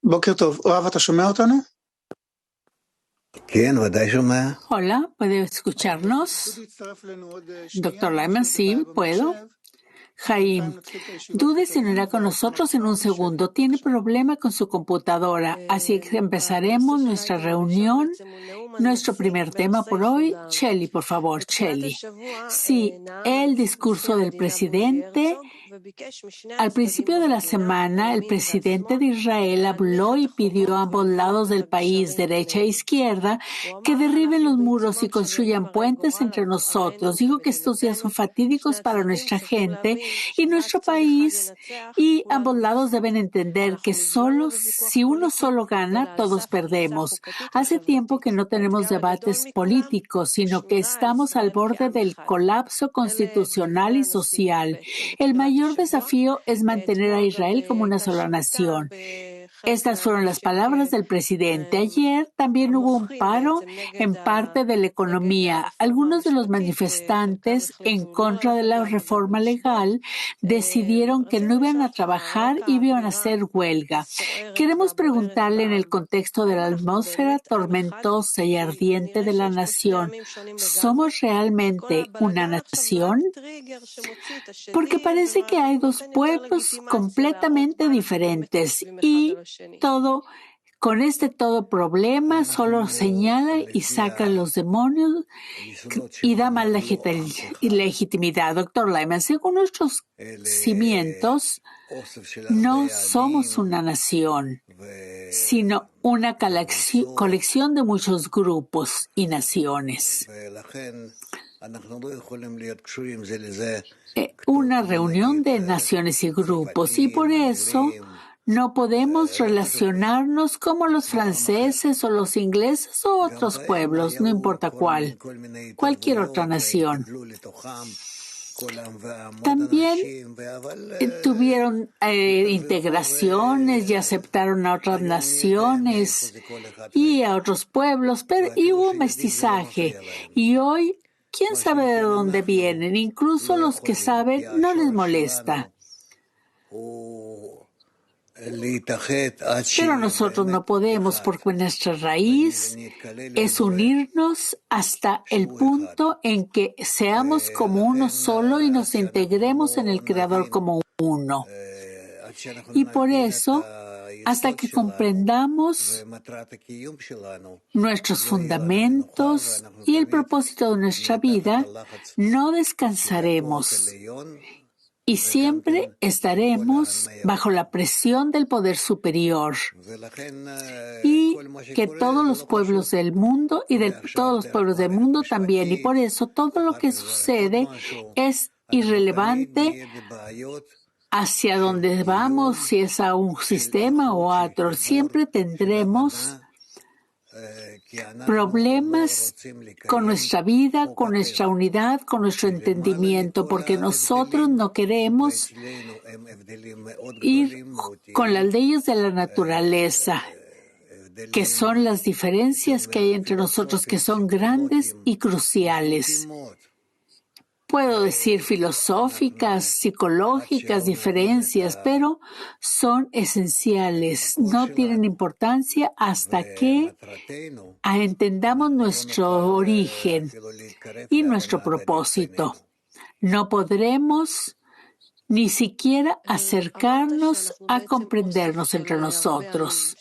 בוקר טוב. אוהב, אתה שומע אותנו? כן, ודאי שומע. Hola, ¿puede escucharnos? Doctor Lyman, sí, puedo. Jaim, dude si no irá con nosotros en un segundo. Tiene problema con su computadora, así que empezaremos nuestra reunión. Nuestro primer tema por hoy, Shelley, por favor, Shelley. Sí, el discurso del presidente. Al principio de la semana, el presidente de Israel habló y pidió a ambos lados del país, derecha e izquierda, que derriben los muros y construyan puentes entre nosotros. Dijo que estos días son fatídicos para nuestra gente y nuestro país, y ambos lados deben entender que si uno solo gana, todos perdemos. Hace tiempo que no tenemos debates políticos, sino que estamos al borde del colapso constitucional y social. El mayor desafío es mantener a Israel como una sola nación. Estas fueron las palabras del presidente. Ayer también hubo un paro en parte de la economía. Algunos de los manifestantes en contra de la reforma legal decidieron que no iban a trabajar y iban a hacer huelga. Queremos preguntarle en el contexto de la atmósfera tormentosa y ardiente de la nación, ¿somos realmente una nación? Porque parece que hay dos pueblos completamente diferentes y con todo problema solo señala y saca a los demonios y da más legitimidad. Doctor Lyman, según nuestros cimientos, no somos una nación, sino una colección de muchos grupos y naciones. Una reunión de naciones y grupos, y por eso no podemos relacionarnos como los franceses o los ingleses o otros pueblos, no importa cualquier otra nación. También tuvieron integraciones y aceptaron a otras naciones y a otros pueblos, y hubo mestizaje. Y hoy, ¿quién sabe de dónde vienen? Incluso los que saben no les molesta. Pero nosotros no podemos, porque nuestra raíz es unirnos hasta el punto en que seamos como uno solo y nos integremos en el Creador como uno. Y por eso, hasta que comprendamos nuestros fundamentos y el propósito de nuestra vida, no descansaremos. Y siempre estaremos bajo la presión del poder superior. Y que todos los pueblos del mundo todos los pueblos del mundo también. Y por eso todo lo que sucede es irrelevante hacia dónde vamos, si es a un sistema o a otro. Siempre tendremos problemas con nuestra vida, con nuestra unidad, con nuestro entendimiento, porque nosotros no queremos ir con las leyes de la naturaleza, que son las diferencias que hay entre nosotros, que son grandes y cruciales. Puedo decir filosóficas, psicológicas, diferencias, pero son esenciales. No tienen importancia hasta que entendamos nuestro origen y nuestro propósito. No podremos ni siquiera acercarnos a comprendernos entre nosotros.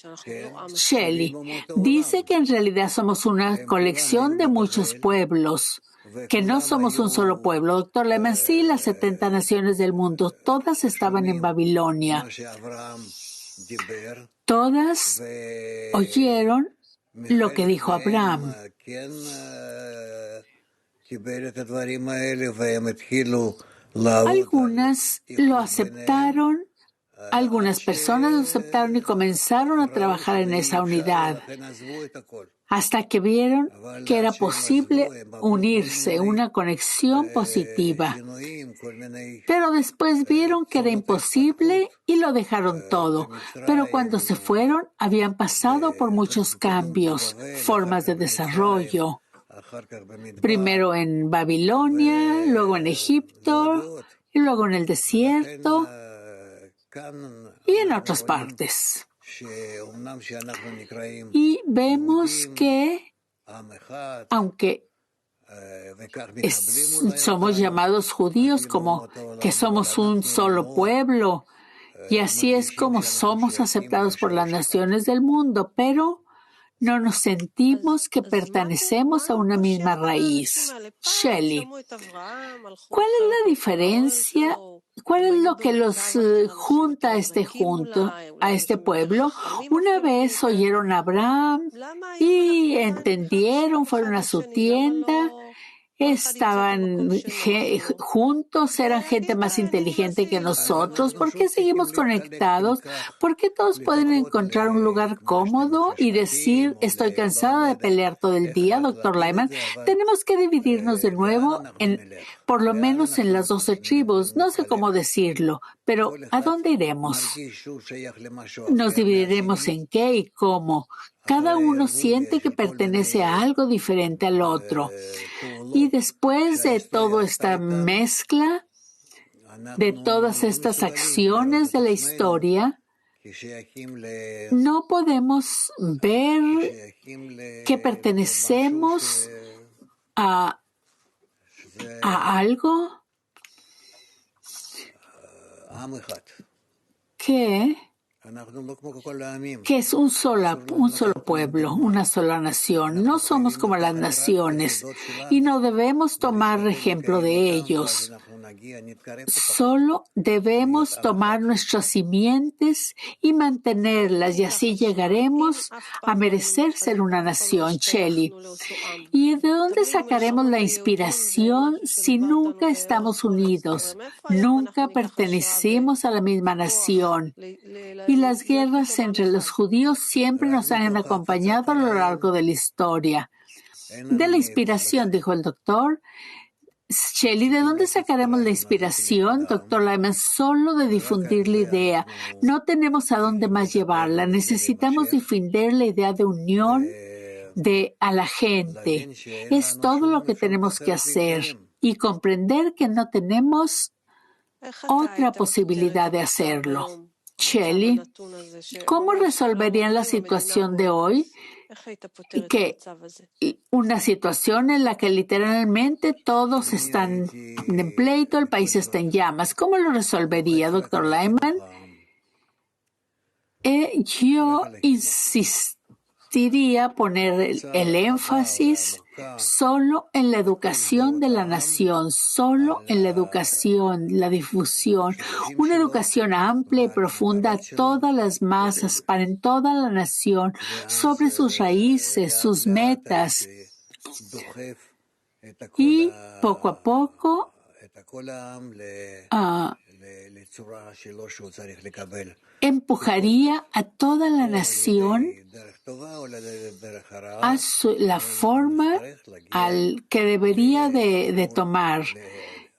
Shelley dice que en realidad somos una colección de muchos pueblos, que no somos un solo pueblo. Doctor Lyman, sí, las 70 naciones del mundo, todas estaban en Babilonia. Todas oyeron lo que dijo Abraham. Algunas lo aceptaron, algunas personas lo aceptaron y comenzaron a trabajar en esa unidad, hasta que vieron que era posible unirse, una conexión positiva. Pero después vieron que era imposible y lo dejaron todo. Pero cuando se fueron, habían pasado por muchos cambios, formas de desarrollo. Primero en Babilonia, luego en Egipto, y luego en el desierto y en otras partes. Y vemos que, aunque somos llamados judíos, como que somos un solo pueblo, y así es como somos aceptados por las naciones del mundo, pero no nos sentimos que pertenecemos a una misma raíz. Shelley, ¿cuál es la diferencia? ¿Cuál es lo que los junta a este pueblo? Una vez oyeron a Abraham y entendieron, fueron a su tienda, estaban juntos, eran gente más inteligente que nosotros. ¿Por qué seguimos conectados? ¿Por qué todos pueden encontrar un lugar cómodo y decir, estoy cansada de pelear todo el día, doctor Lyman? Tenemos que dividirnos de nuevo, por lo menos en las 12 tribus. No sé cómo decirlo, pero ¿a dónde iremos? ¿Nos dividiremos en qué y cómo? Cada uno siente que pertenece a algo diferente al otro. Y después de toda esta mezcla, de todas estas acciones de la historia, no podemos ver que pertenecemos a algo que es un solo pueblo, una sola nación. No somos como las naciones y no debemos tomar ejemplo de ellos. Solo debemos tomar nuestras simientes y mantenerlas, y así llegaremos a merecer ser una nación. Shelley, ¿y de dónde sacaremos la inspiración si nunca estamos unidos? Nunca pertenecemos a la misma nación. Y las guerras entre los judíos siempre nos han acompañado a lo largo de la historia. De la inspiración, dijo el doctor. Shelley, ¿de dónde sacaremos la inspiración, doctor Lyman? Solo de difundir la idea. No tenemos a dónde más llevarla. Necesitamos difundir la idea de unión a la gente. Es todo lo que tenemos que hacer y comprender que no tenemos otra posibilidad de hacerlo. Shelley, ¿cómo resolverían la situación de hoy? Que una situación en la que literalmente todos están en pleito, el país está en llamas. ¿Cómo lo resolvería, doctor Lyman? Yo insistiría poner el énfasis solo en la educación de la nación, solo en la educación, la difusión, una educación amplia y profunda a todas las masas, para en toda la nación, sobre sus raíces, sus metas. Y poco a poco empujaría a toda la nación a la forma que debería de tomar,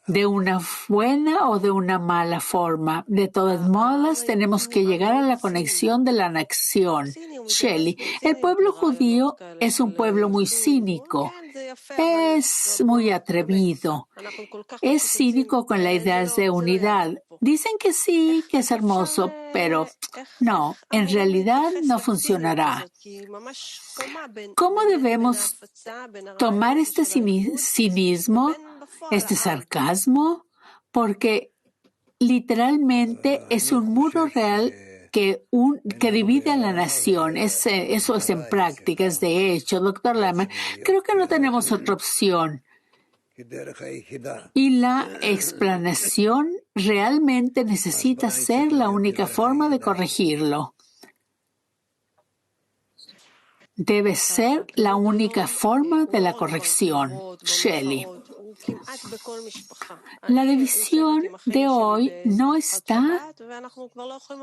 de una buena o de una mala forma. De todas modas, tenemos que llegar a la conexión de la nación. Shelley, el pueblo judío es un pueblo muy cínico. Es muy atrevido. Es cínico con la idea de unidad. Dicen que sí, que es hermoso, pero no, en realidad no funcionará. ¿Cómo debemos tomar este cinismo, este sarcasmo? Porque literalmente es un muro real que divide a la nación. Eso es en práctica, es de hecho. Doctor Lyman, creo que no tenemos otra opción. Y la explanación realmente necesita ser la única forma de corregirlo. Debe ser la única forma de la corrección. Shelley. La división de hoy no está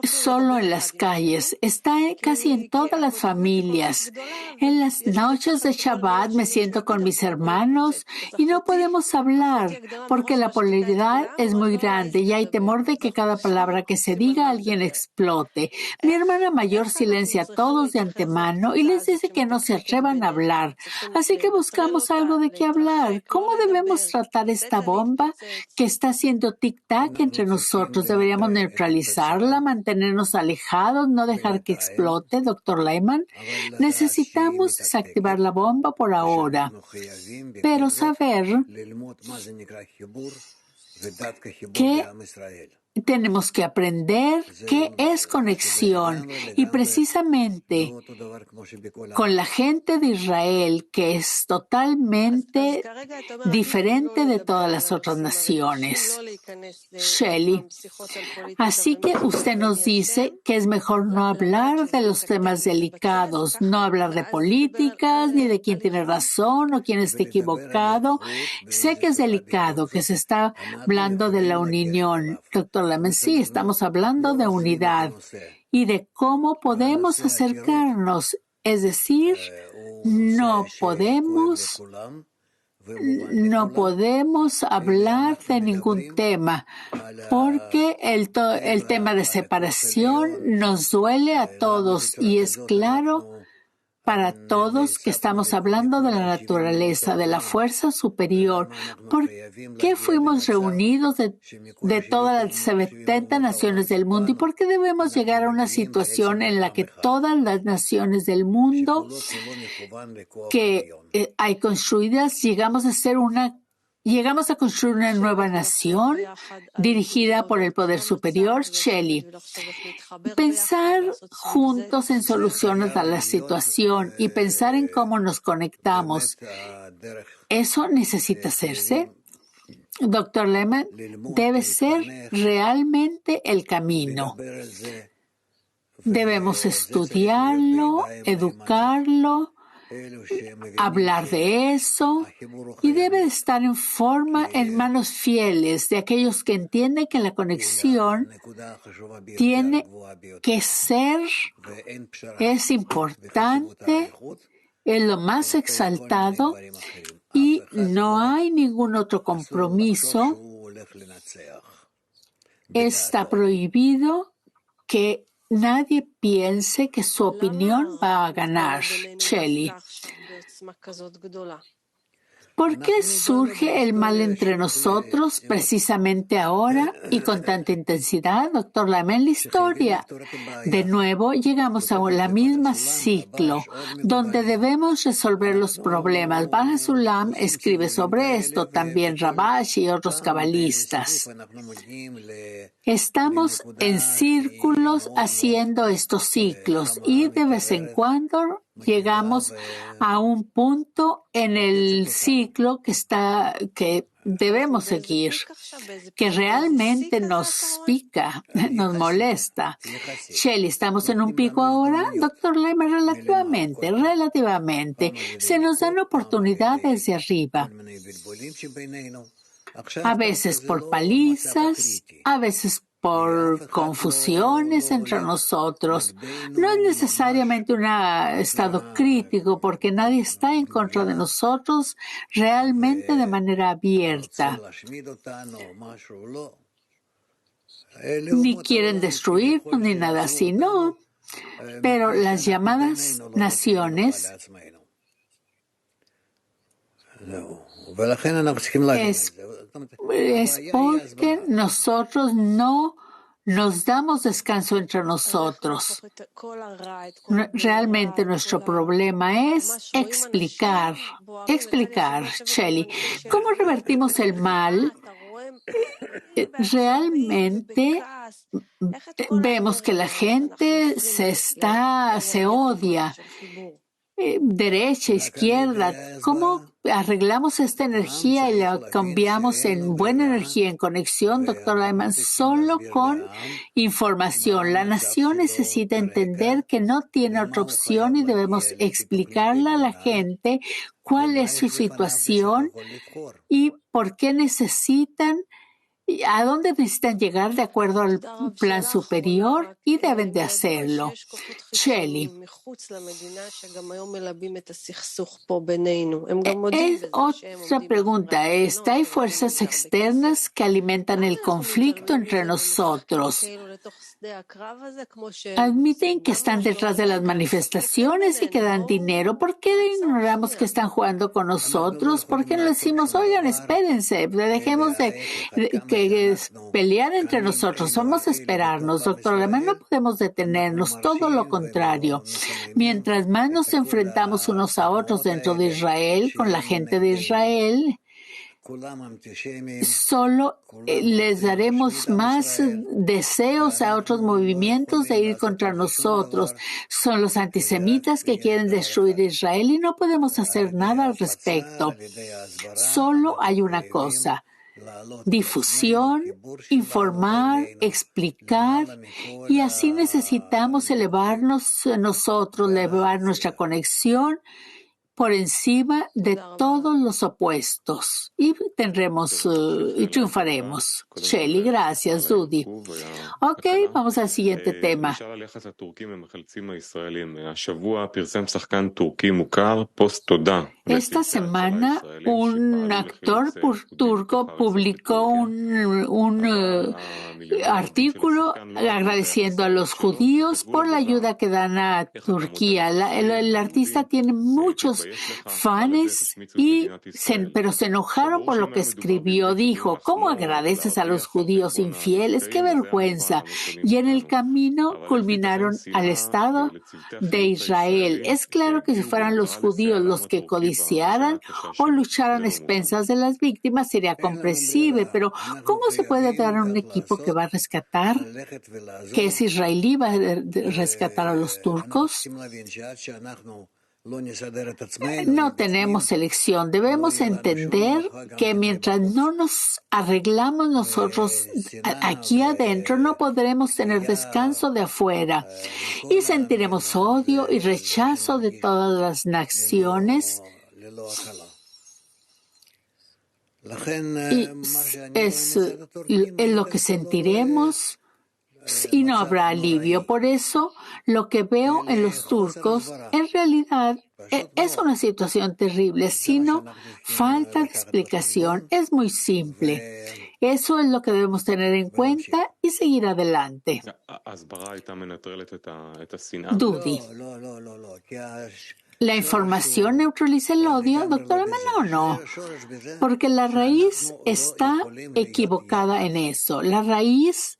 solo en las calles, está casi en todas las familias. En las noches de Shabbat me siento con mis hermanos y no podemos hablar porque la polaridad es muy grande y hay temor de que cada palabra que se diga alguien explote. Mi hermana mayor silencia a todos de antemano y les dice que no se atrevan a hablar. Así que buscamos algo de qué hablar. ¿Cómo debemos tratar esta bomba que está haciendo tic-tac entre nosotros? ¿Deberíamos neutralizarla, mantenernos alejados, no dejar que explote, Dr. Lehman? Necesitamos desactivar la bomba por ahora, pero saber que tenemos que aprender qué es conexión y precisamente con la gente de Israel, que es totalmente diferente de todas las otras naciones. Shelley, así que usted nos dice que es mejor no hablar de los temas delicados, no hablar de políticas, ni de quién tiene razón o quién está equivocado. Sé que es delicado, que se está hablando de la unión, doctor Lehman. Sí, estamos hablando de unidad y de cómo podemos acercarnos. Es decir, no podemos hablar de ningún tema, porque el tema de separación nos duele a todos y es claro para todos que estamos hablando de la naturaleza, de la fuerza superior. ¿Por qué fuimos reunidos de todas las 70 naciones del mundo? ¿Y por qué debemos llegar a una situación en la que todas las naciones del mundo que hay construidas, llegamos a construir una nueva nación dirigida por el poder superior? Shelley, pensar juntos en soluciones a la situación y pensar en cómo nos conectamos, ¿eso necesita hacerse? Doctor Lehman, debe ser realmente el camino. Debemos estudiarlo, educarlo, hablar de eso y debe estar en manos fieles de aquellos que entienden que la conexión tiene que ser, es importante, es lo más exaltado y no hay ningún otro compromiso. Está prohibido que nadie piense que su opinión va a ganar. Shelley, ¿por qué surge el mal entre nosotros precisamente ahora y con tanta intensidad, doctor Lehman? La historia. De nuevo, llegamos a la misma ciclo, donde debemos resolver los problemas. Baja Sulam escribe sobre esto, también Rabash y otros cabalistas. Estamos en círculos haciendo estos ciclos y de vez en cuando llegamos a un punto en el ciclo que debemos seguir, que realmente nos pica, nos molesta. Shelley, ¿estamos en un pico ahora? Doctor Lehman, relativamente. Se nos dan oportunidades de arriba. A veces por palizas, a veces por confusiones entre nosotros. No es necesariamente un estado crítico porque nadie está en contra de nosotros realmente de manera abierta. Ni quieren destruirnos ni nada así, no. Pero las llamadas naciones es porque nosotros no nos damos descanso entre nosotros. Realmente nuestro problema es explicar, Shelley, ¿cómo revertimos el mal? Realmente vemos que la gente se odia. Derecha, izquierda, ¿cómo arreglamos esta energía y la cambiamos en buena energía, en conexión, doctor Lehman? Solo con información. La nación necesita entender que no tiene otra opción y debemos explicarle a la gente cuál es su situación y por qué necesitan a dónde necesitan llegar de acuerdo al plan superior y deben de hacerlo. Shelley. Es otra pregunta. Hay fuerzas externas que alimentan el conflicto entre nosotros. Admiten que están detrás de las manifestaciones y que dan dinero. ¿Por qué ignoramos que están jugando con nosotros? ¿Por qué no decimos, oigan, espérense, dejemos que pelear entre nosotros? Vamos a esperarnos, doctor Lehmann, no podemos detenernos, todo lo contrario. Mientras más nos enfrentamos unos a otros dentro de Israel, con la gente de Israel, solo les daremos más deseos a otros movimientos de ir contra nosotros. Son los antisemitas que quieren destruir Israel y no podemos hacer nada al respecto. Solo hay una cosa: difusión, informar, explicar, y así necesitamos elevarnos nosotros, elevar nuestra conexión por encima de todos los opuestos y tendremos y triunfaremos. Shelley, gracias, Dudi. Ok, vamos al siguiente tema. Esta semana un actor turco publicó un artículo agradeciendo a los judíos por la ayuda que dan a Turquía. El artista tiene muchos fans, pero se enojaron por lo que escribió. Dijo, ¿cómo agradeces a los judíos infieles? ¡Qué vergüenza! Y en el camino culminaron al Estado de Israel. Es claro que si fueran los judíos los que codiciaran o lucharan a expensas de las víctimas sería comprensible, pero ¿cómo se puede dar a un equipo que va a rescatar, que es israelí, va a rescatar a los turcos? No tenemos elección. Debemos entender que mientras no nos arreglamos nosotros aquí adentro, no podremos tener descanso de afuera y sentiremos odio y rechazo de todas las naciones. Y es lo que sentiremos y no habrá alivio. Por eso, lo que veo en los turcos, en realidad, es una situación terrible, sino falta de explicación. Es muy simple. Eso es lo que debemos tener en cuenta y seguir adelante. Dudi. ¿La información neutraliza el odio, doctora? No, porque la raíz está equivocada en eso. La raíz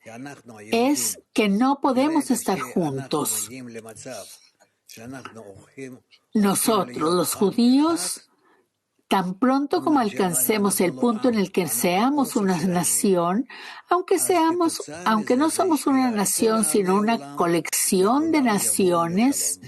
es que no podemos estar juntos. Nosotros, los judíos, tan pronto como alcancemos el punto en el que seamos una nación, aunque no somos una nación, sino una colección de naciones,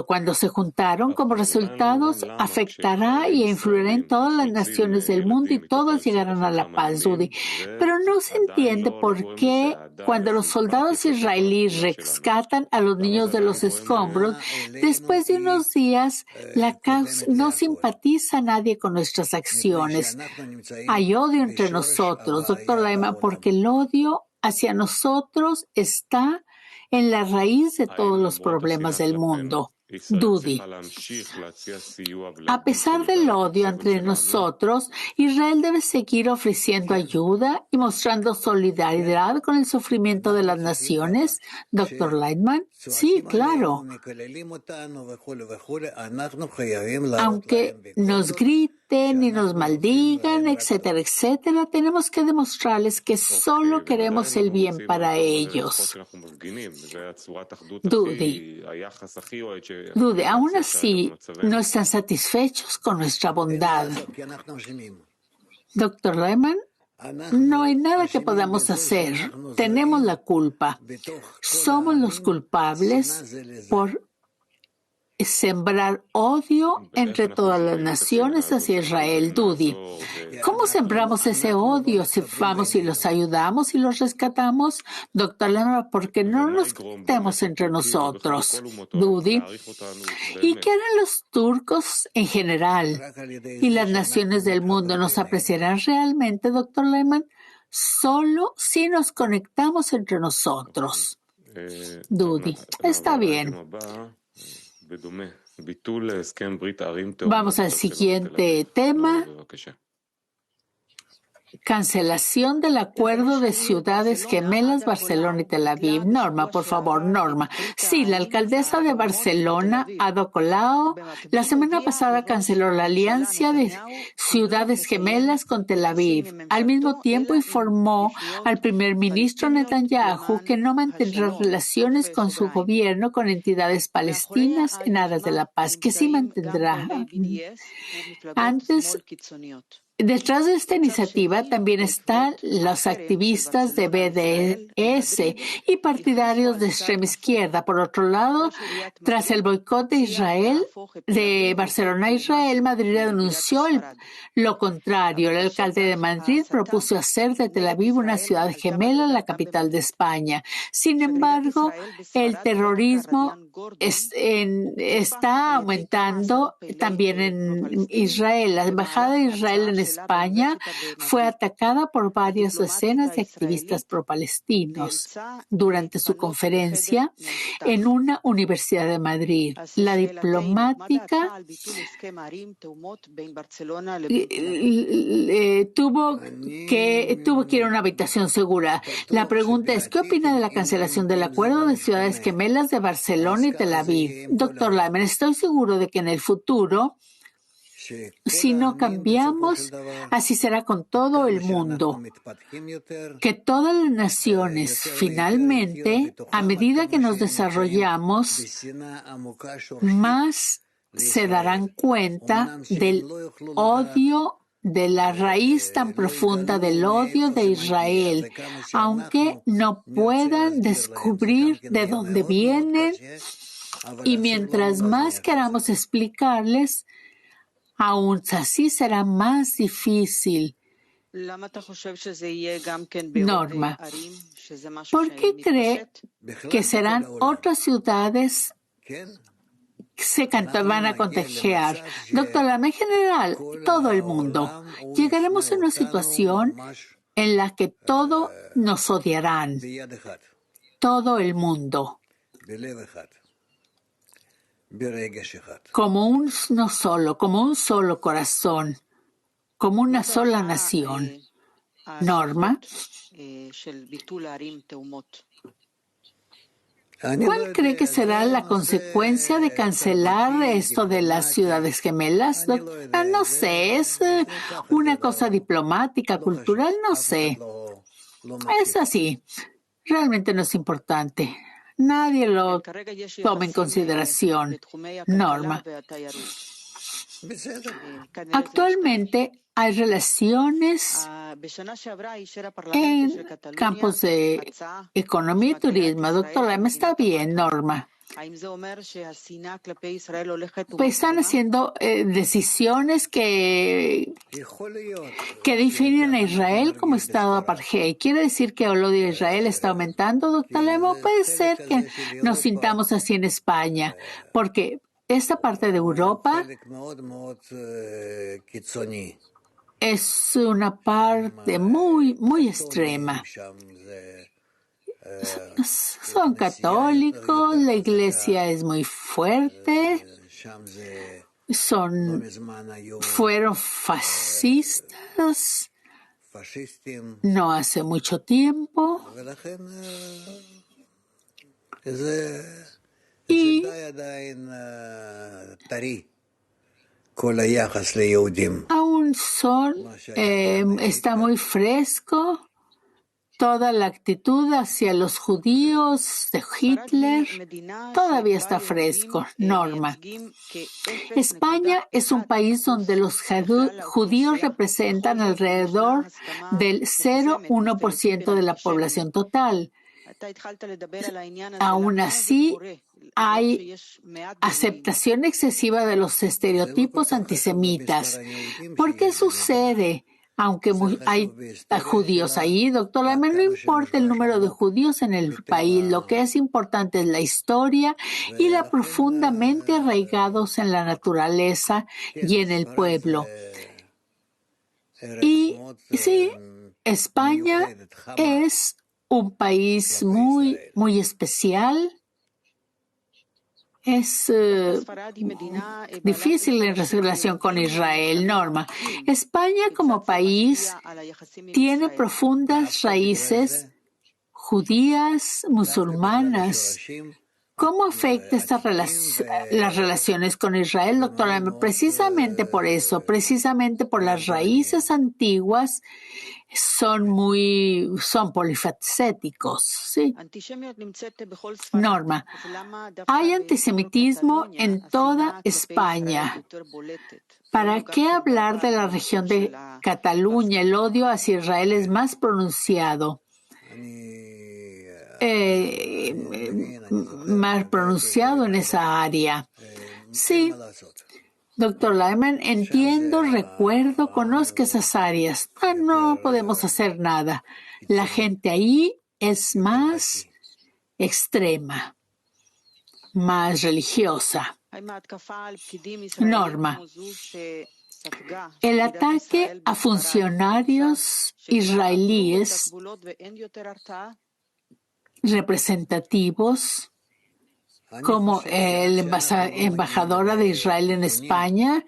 cuando se juntaron, como resultados, afectará y influirá en todas las naciones del mundo y todos llegarán a la paz, Dudi. Pero no se entiende por qué cuando los soldados israelíes rescatan a los niños de los escombros, después de unos días, la causa no simpatiza a nadie con nuestras acciones. Hay odio entre nosotros, doctor Lehmann, porque el odio hacia nosotros está en la raíz de todos los problemas del mundo. Dudi. A pesar del odio entre nosotros, Israel debe seguir ofreciendo ayuda y mostrando solidaridad con el sufrimiento de las naciones. Dr. Lightman, sí, claro. Aunque nos griten y nos maldigan, etcétera, etcétera, tenemos que demostrarles que solo queremos el bien para ellos. Dude, aún así no están satisfechos con nuestra bondad. Dr. Lehmann, no hay nada que podamos hacer. Tenemos la culpa. Somos los culpables por sembrar odio entre todas las naciones hacia Israel. Dudi, ¿cómo sembramos ese odio si vamos y los ayudamos y los rescatamos? Doctor Lehmann, porque no nos quitemos entre nosotros. Dudi, ¿y qué harán los turcos en general? ¿Y las naciones del mundo nos apreciarán realmente, doctor Lehmann? solo si nos conectamos entre nosotros. Dudi, está bien. Vamos al siguiente tema. Cancelación del acuerdo de ciudades gemelas Barcelona y Tel Aviv. Norma, por favor, Norma. Sí, la alcaldesa de Barcelona, Ada Colau, la semana pasada canceló la alianza de ciudades gemelas con Tel Aviv. Al mismo tiempo informó al primer ministro Netanyahu que no mantendrá relaciones con su gobierno con entidades palestinas en aras de la paz, que sí mantendrá. Detrás de esta iniciativa también están los activistas de BDS y partidarios de extrema izquierda. Por otro lado, tras el boicot de Barcelona a Israel, Madrid denunció lo contrario. El alcalde de Madrid propuso hacer de Tel Aviv una ciudad gemela en la capital de España. Sin embargo, el terrorismo está aumentando también en Israel. La embajada de Israel en España fue atacada por varias decenas de activistas pro-palestinos durante su conferencia en una universidad de Madrid. La diplomática tuvo que ir a una habitación segura. La pregunta es, ¿qué opina de la cancelación del acuerdo de ciudades gemelas de Barcelona y Tel Aviv? Doctor Lyman, estoy seguro de que en el futuro, si no cambiamos, así será con todo el mundo, que todas las naciones finalmente, a medida que nos desarrollamos, más se darán cuenta del odio, de la raíz tan profunda del odio de Israel, aunque no puedan descubrir de dónde vienen, y mientras más queramos explicarles, aún así será más difícil. Norma, ¿por qué cree que serán otras ciudades que se van a contagiar? Doctor Lama, en general, todo el mundo. Llegaremos a una situación en la que todos nos odiarán. Todo el mundo. Como un solo corazón, como una sola nación. Norma, ¿cuál cree que será la consecuencia de cancelar esto de las ciudades gemelas? No sé, es una cosa diplomática, cultural, no sé. Es así, realmente no es importante. Nadie lo toma en consideración. Norma. Actualmente hay relaciones en campos de economía y turismo. Doctor Lama, está bien, Norma. Pues están haciendo decisiones que definen a Israel como Estado apartheid. ¿Quiere decir que el odio a Israel está aumentando, doctor Lemo? Puede ser que nos sintamos así en España, porque esta parte de Europa es una parte muy, muy extrema. Son católicos, la iglesia es muy fuerte, fueron fascistas no hace mucho tiempo y aún está muy fresco toda la actitud hacia los judíos de Hitler, todavía está fresco. Norma. España es un país donde los judíos representan alrededor del 0,1% de la población total. Aún así, hay aceptación excesiva de los estereotipos antisemitas. ¿Por qué sucede? Aunque hay judíos ahí, doctor Lama, no importa el número de judíos en el país, lo que es importante es la historia y la profundamente arraigados en la naturaleza y en el pueblo. Y sí, España es un país muy, muy especial. Es difícil en relación con Israel, Norma. España como país tiene profundas raíces judías, musulmanas. ¿Cómo afecta las relaciones con Israel, doctora? Precisamente por eso, precisamente por las raíces antiguas, son polifacéticos, ¿sí? Norma, hay antisemitismo en toda España. ¿Para qué hablar de la región de Cataluña? El odio hacia Israel es más pronunciado. Más pronunciado en esa área. Sí, doctor Lyman, entiendo, recuerdo, conozco esas áreas. No podemos hacer nada. La gente ahí es más extrema, más religiosa. Norma, el ataque a funcionarios israelíes representativos como el embajadora de Israel en España.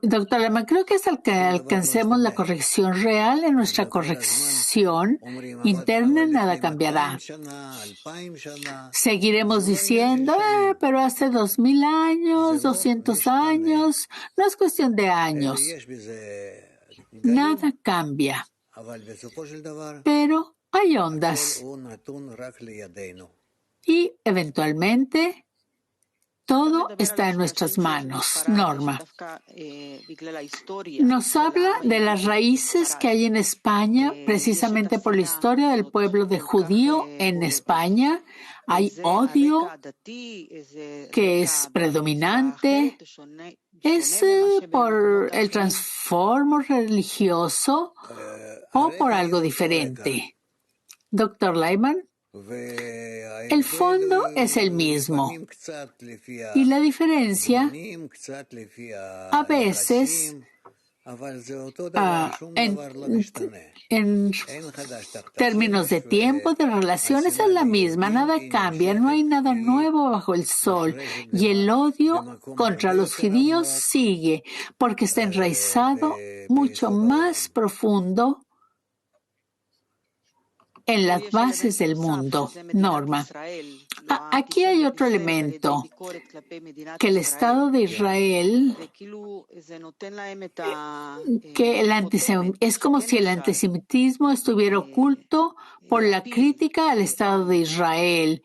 Doctor Lehmann, creo que hasta que alcancemos la corrección real en nuestra corrección interna, nada cambiará. Seguiremos diciendo, pero hace 2000 años, 200 años, no es cuestión de años. Nada cambia. Pero hay ondas. Y eventualmente todo está en nuestras manos. Norma nos habla de las raíces que hay en España, precisamente por la historia del pueblo de judío en España. Hay odio que es predominante. ¿Es por el transformo religioso o por algo diferente? Doctor Lyman, el fondo es el mismo y la diferencia a veces en términos de tiempo, de relaciones es la misma, nada cambia, no hay nada nuevo bajo el sol y el odio contra los judíos sigue porque está enraizado mucho más profundo en las bases del mundo. Norma, aquí hay otro elemento, que el Estado de Israel, es como si el antisemitismo estuviera oculto por la crítica al Estado de Israel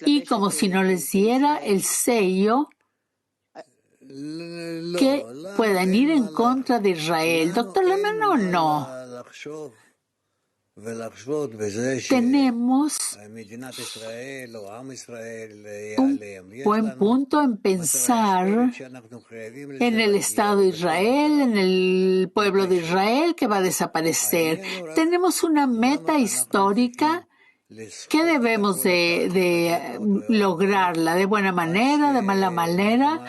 y como si no les diera el sello que puedan ir en contra de Israel. Doctor Lehmann, no. Tenemos un buen punto en pensar en el Estado de Israel, en el pueblo de Israel que va a desaparecer. Tenemos una meta histórica que debemos de lograrla de buena manera, de mala manera.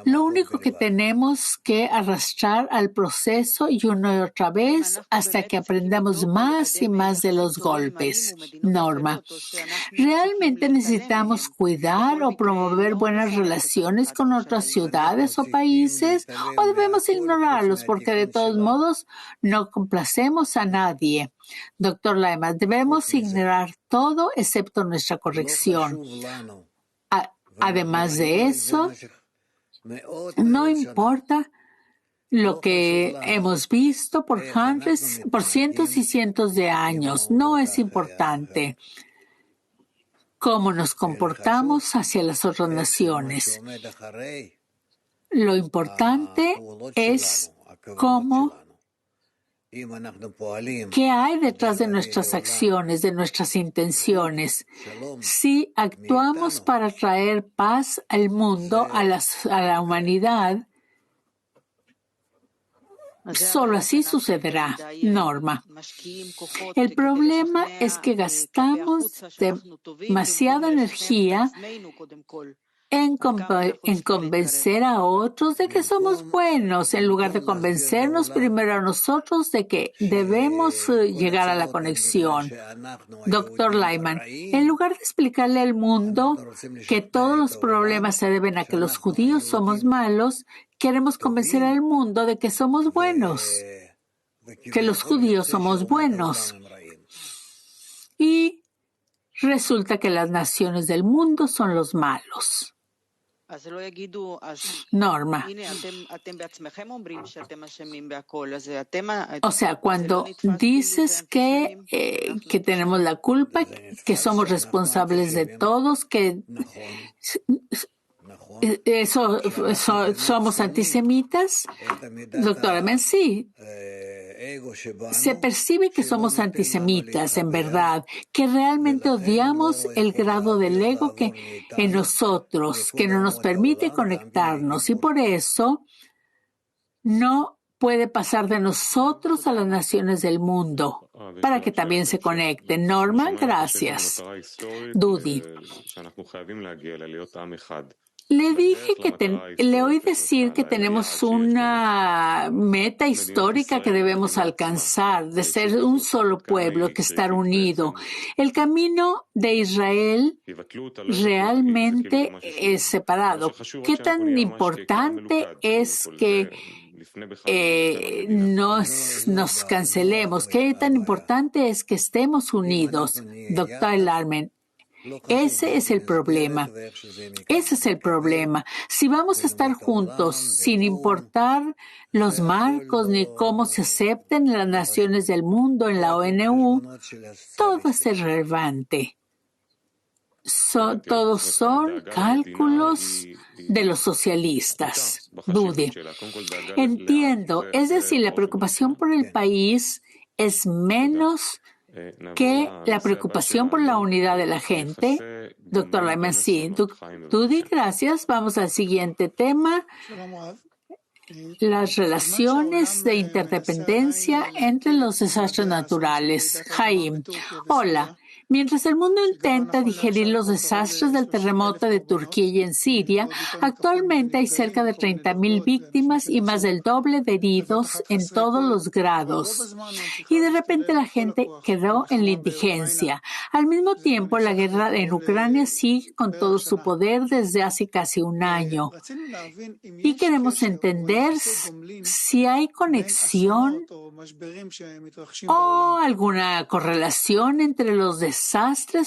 Lo único que tenemos que arrastrar al proceso y una y otra vez hasta que aprendamos más y más de los golpes. Norma, ¿realmente necesitamos cuidar o promover buenas relaciones con otras ciudades o países o debemos ignorarlos porque de todos modos no complacemos a nadie? Doctor Lyman, debemos ignorar todo excepto nuestra corrección. Además de eso, no importa lo que hemos visto por cientos y cientos de años, no es importante cómo nos comportamos hacia las otras naciones. Lo importante es ¿qué hay detrás de nuestras acciones, de nuestras intenciones? Si actuamos para traer paz al mundo, a la humanidad, solo así sucederá. Norma, el problema es que gastamos demasiada energía en convencer a otros de que somos buenos, en lugar de convencernos primero a nosotros de que debemos llegar a la conexión. Doctor Lyman, en lugar de explicarle al mundo que todos los problemas se deben a que los judíos somos malos, queremos convencer al mundo de que somos buenos, que los judíos somos buenos. Y resulta que las naciones del mundo son los malos. Norma. O sea, cuando dices que tenemos la culpa, que somos responsables de todos, que somos antisemitas, doctora Men, sí. Se percibe que somos antisemitas, en verdad, que realmente odiamos el grado del ego que en nosotros, que no nos permite conectarnos, y por eso no puede pasar de nosotros a las naciones del mundo, para que también se conecten. Norma, gracias. Dudi. Le oí decir que tenemos una meta histórica que debemos alcanzar, de ser un solo pueblo, que estar unido. El camino de Israel realmente es separado. ¿Qué tan importante es que nos cancelemos? ¿Qué tan importante es que estemos unidos? Doctor Larmen. Ese es el problema. Ese es el problema. Si vamos a estar juntos, sin importar los marcos ni cómo se acepten las naciones del mundo en la ONU, todo es irrelevante. Todos son cálculos de los socialistas. Dude. Entiendo. Es decir, la preocupación por el país es menos que la preocupación por la unidad de la gente. Doctor Lyman, sí. Dudi, gracias. Vamos al siguiente tema. Las relaciones de interdependencia entre los desastres naturales. Jaim. Hola. Mientras el mundo intenta digerir los desastres del terremoto de Turquía y en Siria, actualmente hay cerca de 30,000 víctimas y más del doble de heridos en todos los grados. Y de repente la gente quedó en la indigencia. Al mismo tiempo, la guerra en Ucrania sigue con todo su poder desde hace casi un año. Y queremos entender si hay conexión o alguna correlación entre los desastres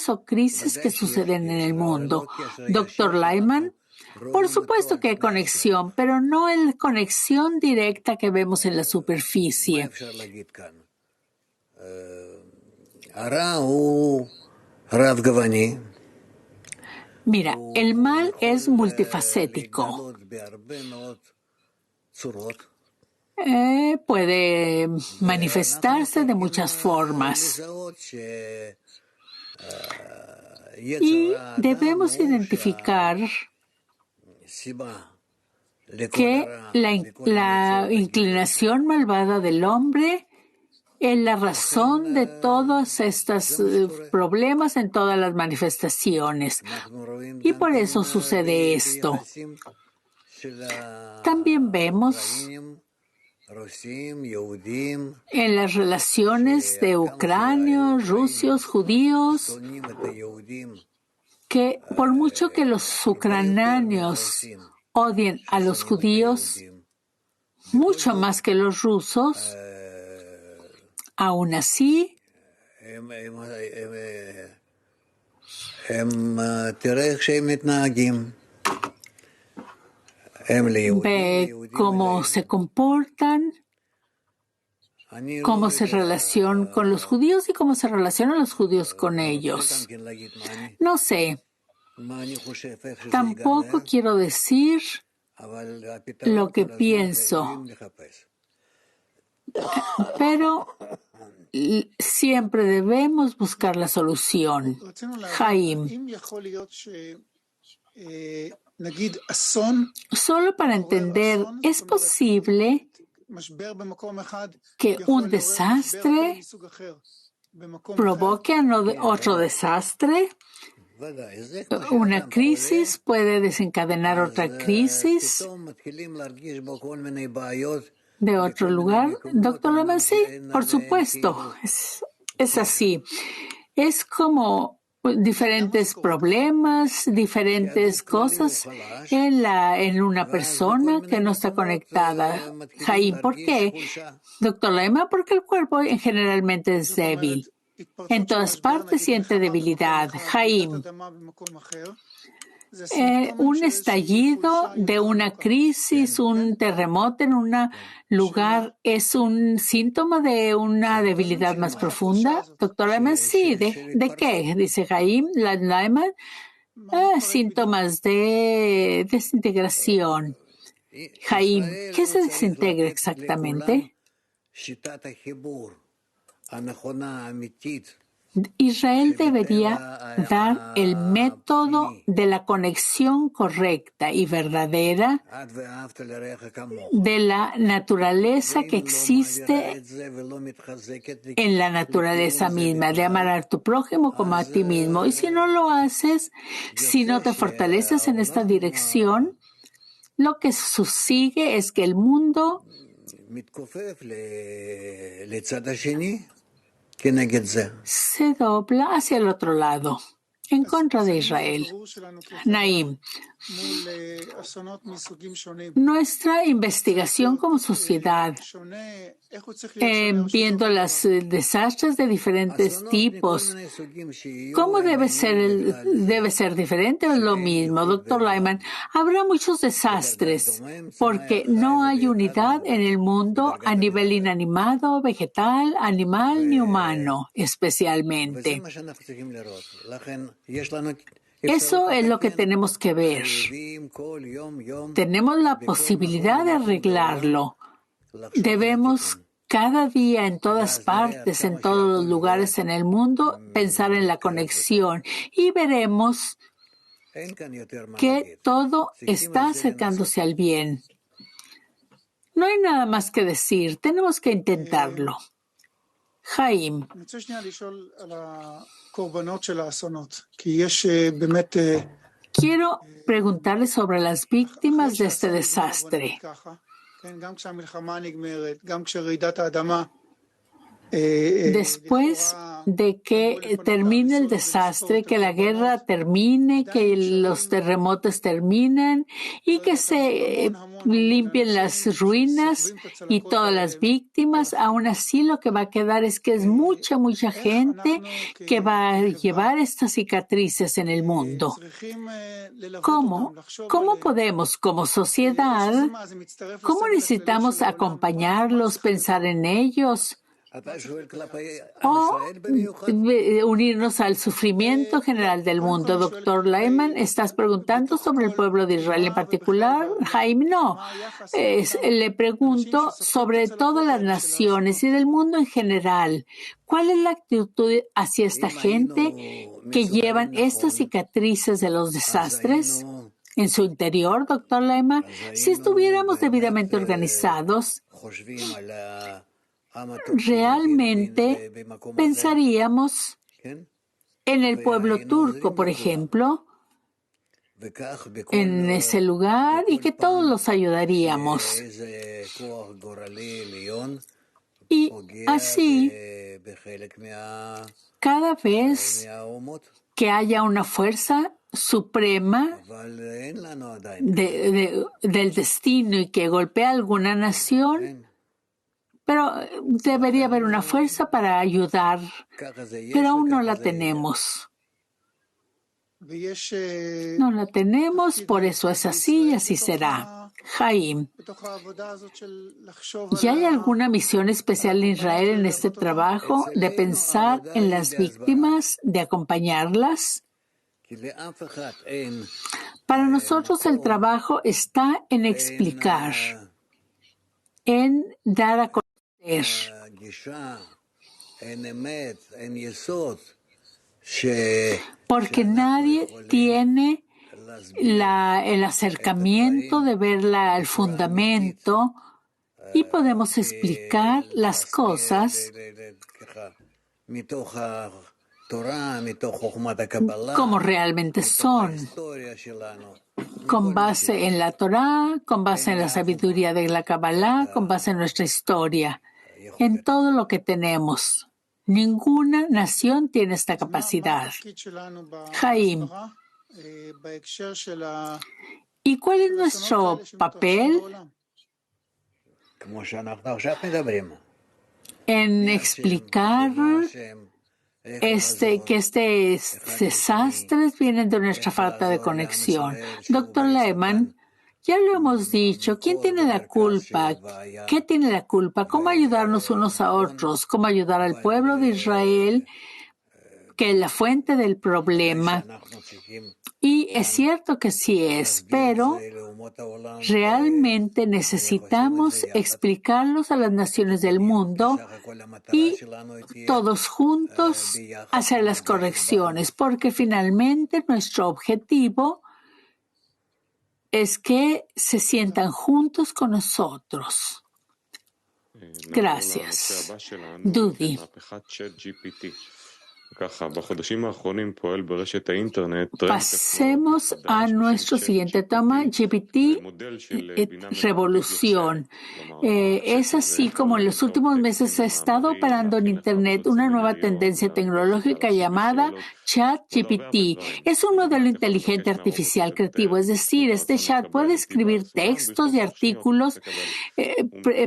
o crisis que suceden en el mundo. Doctor Lyman, por supuesto que hay conexión, pero no es conexión directa que vemos en la superficie. Mira, el mal es multifacético. Puede manifestarse de muchas formas. Y debemos identificar que la inclinación malvada del hombre es la razón de todos estos problemas en todas las manifestaciones. Y por eso sucede esto. También vemos en las relaciones de ucranianos, rusos, judíos, que por mucho que los ucranianos odien a los judíos mucho más que los rusos, aún así ve cómo se comportan, cómo se relacionan con los judíos y cómo se relacionan los judíos con ellos. No sé, tampoco quiero decir lo que pienso, pero siempre debemos buscar la solución. Jaim. Solo para entender, ¿es posible que un desastre provoque otro desastre? Una crisis puede desencadenar otra crisis de otro lugar. Doctor Lehman, sí, por supuesto, es así. Es como diferentes problemas, diferentes cosas en una persona que no está conectada. Jaime, ¿por qué? Doctor Lehman, porque el cuerpo generalmente es débil. En todas partes siente debilidad. Jaime, un estallido de una crisis, un terremoto en un lugar, ¿es un síntoma de una debilidad más profunda? Doctor Lehman, sí. ¿De qué? Dice Jaime Lehman. Síntomas de desintegración. Jaime, ¿qué se desintegra exactamente? Israel debería dar el método de la conexión correcta y verdadera de la naturaleza que existe en la naturaleza misma, de amar a tu prójimo como a ti mismo. Y si no lo haces, si no te fortaleces en esta dirección, lo que sigue es que el mundo se dobla hacia el otro lado, en contra de Israel. Naim, nuestra investigación como sociedad, viendo los desastres de diferentes tipos, ¿cómo debe ser diferente o lo mismo? Doctor Lehman, habrá muchos desastres porque no hay unidad en el mundo a nivel inanimado, vegetal, animal ni humano, especialmente. Eso es lo que tenemos que ver. Tenemos la posibilidad de arreglarlo. Debemos cada día, en todas partes, en todos los lugares en el mundo, pensar en la conexión y veremos que todo está acercándose al bien. No hay nada más que decir, tenemos que intentarlo. Jaime. Quiero preguntarle sobre las víctimas de este desastre. Después de que termine el desastre, que la guerra termine, que los terremotos terminen y que se limpien las ruinas y todas las víctimas, aún así lo que va a quedar es que es mucha gente que va a llevar estas cicatrices en el mundo. ¿Cómo podemos, como sociedad, cómo necesitamos acompañarlos, pensar en ellos? O unirnos al sufrimiento general del mundo. Doctor Lehman, ¿estás preguntando sobre el pueblo de Israel en particular? Jaime, no. Le pregunto sobre todas las naciones y del mundo en general. ¿Cuál es la actitud hacia esta gente que llevan estas cicatrices de los desastres en su interior, doctor Lehman? Si estuviéramos debidamente organizados, realmente pensaríamos en el pueblo turco, por ejemplo, en ese lugar y que todos los ayudaríamos. Y así, cada vez que haya una fuerza suprema del destino y que golpea a alguna nación, pero debería haber una fuerza para ayudar, pero aún no la tenemos. No la tenemos, por eso es así y así será. Jaime, ¿y hay alguna misión especial en Israel en este trabajo de pensar en las víctimas, de acompañarlas? Para nosotros el trabajo está en explicar, en dar a conocer. Porque nadie tiene el acercamiento de ver el fundamento y podemos explicar las cosas como realmente son, con base en la Torá, con base en la sabiduría de la Kabbalah, con base en nuestra historia, en todo lo que tenemos. Ninguna nación tiene esta capacidad. Jaim, ¿y cuál es nuestro papel en explicar que estos desastres vienen de nuestra falta de conexión? Doctor Lehman, ya lo hemos dicho, ¿quién tiene la culpa? ¿Qué tiene la culpa? ¿Cómo ayudarnos unos a otros? ¿Cómo ayudar al pueblo de Israel, que es la fuente del problema? Y es cierto que sí es, pero realmente necesitamos explicarlos a las naciones del mundo y todos juntos hacer las correcciones, porque finalmente nuestro objetivo es que se sientan juntos con nosotros. Gracias. Dudi. Pasemos a nuestro siguiente tema, GPT, revolución. Es así como en los últimos meses ha estado operando en Internet una nueva tendencia tecnológica llamada ChatGPT. Es un modelo inteligente artificial creativo, es decir, este chat puede escribir textos y artículos,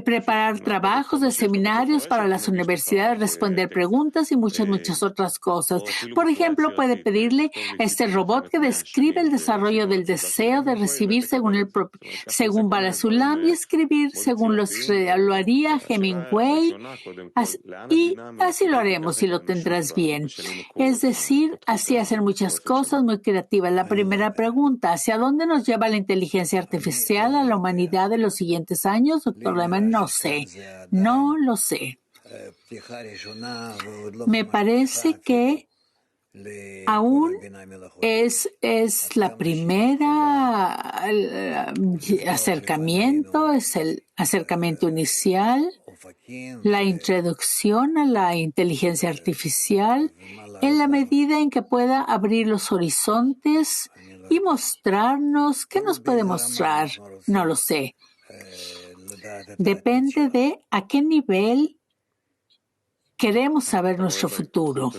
preparar trabajos de seminarios para las universidades, responder preguntas y muchas otras cosas. Por ejemplo, puede pedirle a este robot que describe el desarrollo del deseo de recibir según Bala Sulam y escribir según lo haría Hemingway. Y así lo haremos y lo tendrás bien. Es decir, así hacer muchas cosas muy creativas. La primera pregunta, ¿hacia dónde nos lleva la inteligencia artificial a la humanidad en los siguientes años? Doctor Lehman, no sé. No lo sé. Me parece que aún es la primera acercamiento, es el acercamiento inicial, la introducción a la inteligencia artificial en la medida en que pueda abrir los horizontes y mostrarnos. ¿Qué nos puede mostrar? No lo sé. Depende de a qué nivel queremos saber nuestro futuro.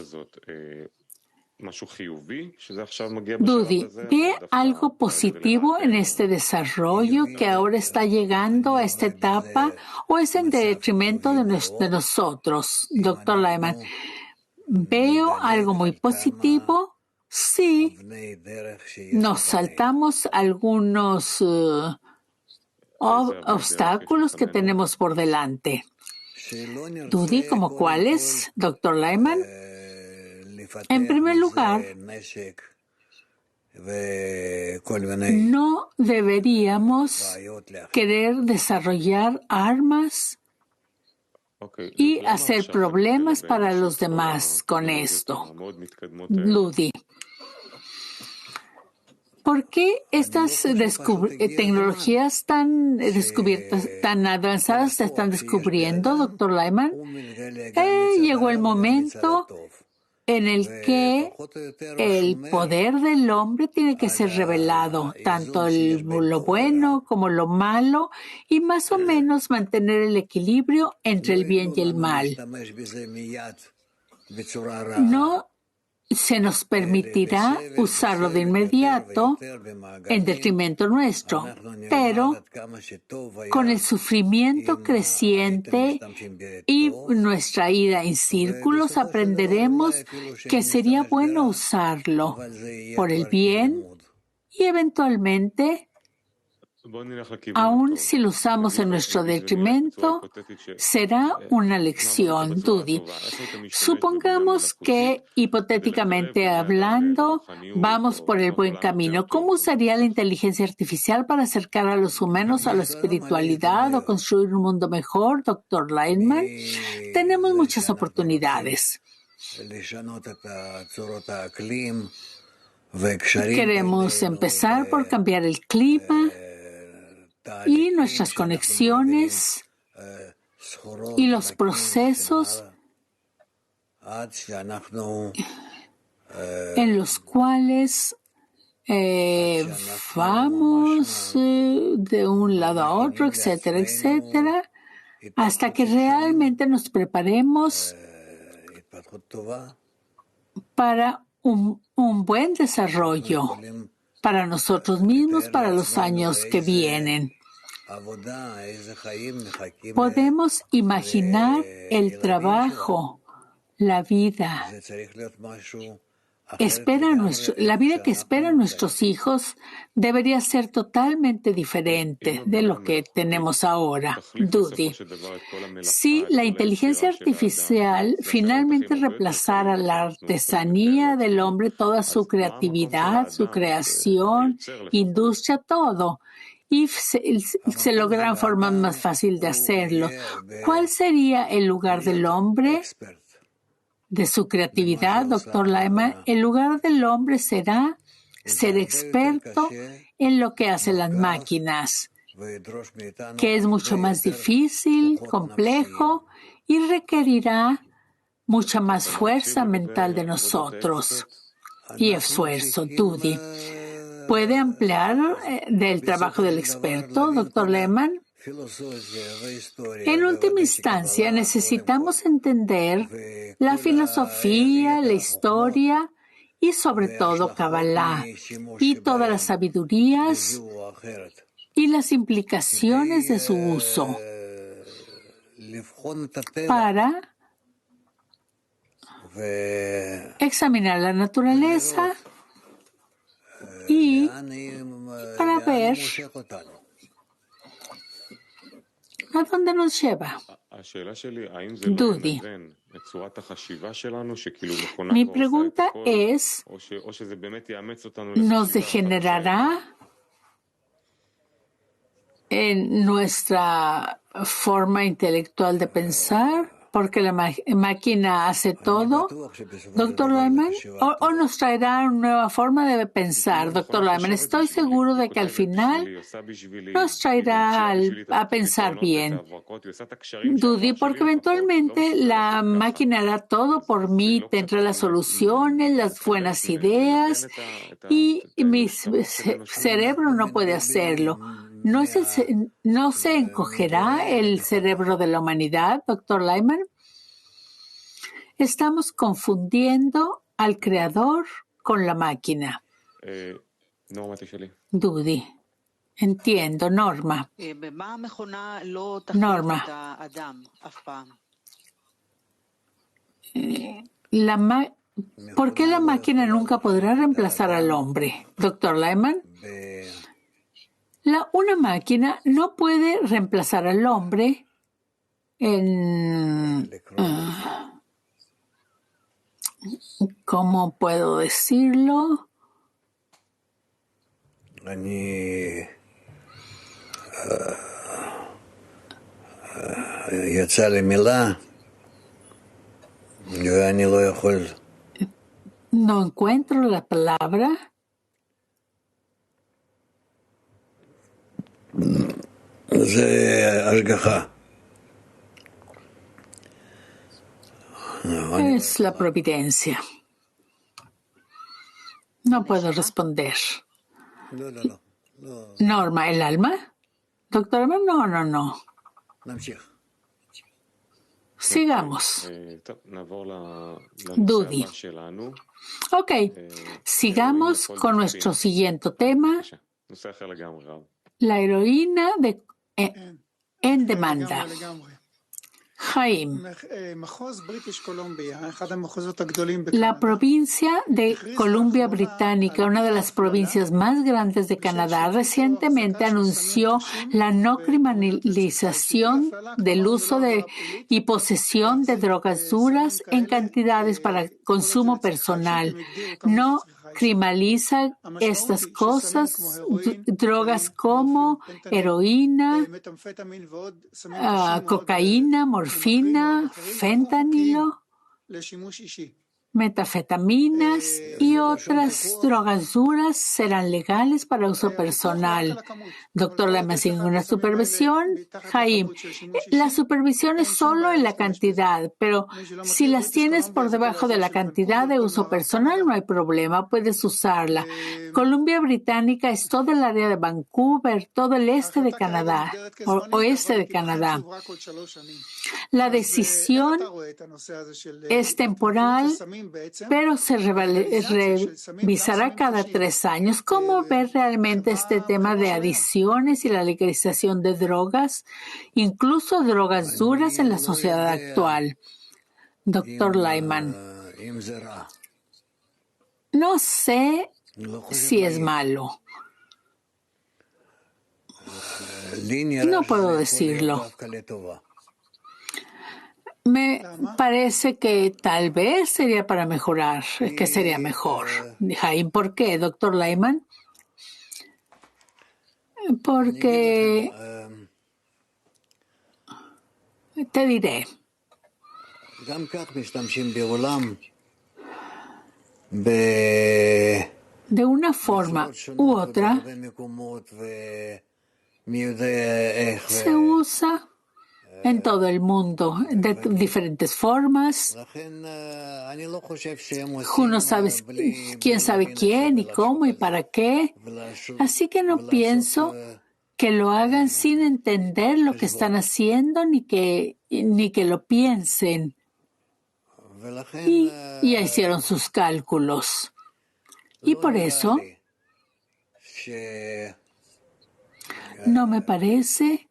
Dudi, ¿ve algo positivo en este desarrollo que ahora está llegando a esta etapa o es en detrimento de nosotros? Doctor Lehman, ¿veo algo muy positivo? Sí. Nos saltamos algunos obstáculos que tenemos por delante. Dudi, ¿como cuáles, doctor Lehman? En primer lugar, no deberíamos querer desarrollar armas y hacer problemas para los demás con esto. Ludi, ¿por qué estas tecnologías tan avanzadas se están descubriendo, doctor Lehman? Llegó el momento en el que el poder del hombre tiene que ser revelado, tanto lo bueno como lo malo, y más o menos mantener el equilibrio entre el bien y el mal. No se nos permitirá usarlo de inmediato en detrimento nuestro, pero con el sufrimiento creciente y nuestra ida en círculos aprenderemos que sería bueno usarlo por el bien y eventualmente, aun si lo usamos en nuestro detrimento, será una lección. Dudi, supongamos que, hipotéticamente hablando, vamos por el buen camino. ¿Cómo usaría la inteligencia artificial para acercar a los humanos a la espiritualidad o construir un mundo mejor, doctor Lehman? Tenemos muchas oportunidades. Queremos empezar por cambiar el clima y nuestras conexiones y los procesos en los cuales vamos de un lado a otro, etcétera, etcétera, hasta que realmente nos preparemos para un buen desarrollo para nosotros mismos, para los años que vienen. Podemos imaginar el trabajo, la vida. La vida que esperan nuestros hijos debería ser totalmente diferente de lo que tenemos ahora. Dudi, si la inteligencia artificial finalmente reemplazara la artesanía del hombre, toda su creatividad, su creación, industria, todo, y se lograran formas más fáciles de hacerlo, ¿cuál sería el lugar del hombre? De su creatividad, Dr. Lyman, el lugar del hombre será ser experto en lo que hacen las máquinas, que es mucho más difícil, complejo y requerirá mucha más fuerza mental de nosotros y esfuerzo. Dudi, ¿puede ampliar del trabajo del experto, Dr. Lyman? En última instancia, necesitamos entender la filosofía, la historia y sobre todo Kabbalah y todas las sabidurías y las implicaciones de su uso para examinar la naturaleza y para ver ¿a dónde nos lleva? Dudi. Mi pregunta es, ¿nos degenerará en nuestra forma intelectual de pensar? Porque la máquina hace todo, Dr. Lyman, o nos traerá una nueva forma de pensar, Dr. Lyman. Estoy seguro de que al final nos traerá a pensar bien. Dudi, porque eventualmente la máquina hará todo por mí, tendrá las soluciones, las buenas ideas, y mi cerebro no puede hacerlo. ¿No se encogerá el cerebro de la humanidad, Dr. Lyman? Estamos confundiendo al creador con la máquina. Dudi. Entiendo, Norma. Norma. ¿Por qué la máquina nunca podrá reemplazar al hombre, Dr. Lyman? Una máquina no puede reemplazar al hombre en... ¿cómo puedo decirlo? No encuentro la palabra. Es la providencia. No puedo responder. Norma, ¿el alma? Doctor, no. Sigamos. Dudi. Ok, sigamos con nuestro siguiente tema. La heroína en demanda. Jaim. La provincia de Columbia Británica, una de las provincias más grandes de Canadá, recientemente anunció la no criminalización del uso y posesión de drogas duras en cantidades para consumo personal. No criminaliza estas cosas, drogas como heroína, cocaína, morfina, fentanilo, Metafetaminas y otras drogas duras serán legales para uso personal. Doctor Lehman, sin ninguna supervisión. Haim, la supervisión es solo en la cantidad, pero si las tienes por debajo de la cantidad de uso personal, no hay problema, puedes usarla. Columbia Británica es todo el área de Vancouver, todo el este de Canadá, oeste de Canadá. La decisión es temporal, pero se revisará cada 3 años. ¿Cómo ver realmente este tema de adicciones y la legalización de drogas, incluso drogas duras en la sociedad actual? Doctor Lehman, no sé si es malo. No puedo decirlo. Me parece que tal vez sería para mejorar, que sería mejor. Jaime, ¿por qué, doctor Lehman? Porque te diré. De una forma u otra, se usa en todo el mundo, de diferentes formas. Uno sabe quién sabe quién y cómo y para qué. Así que no pienso que lo hagan sin entender lo que están haciendo ni que lo piensen. Y ya hicieron sus cálculos. Y por eso no me parece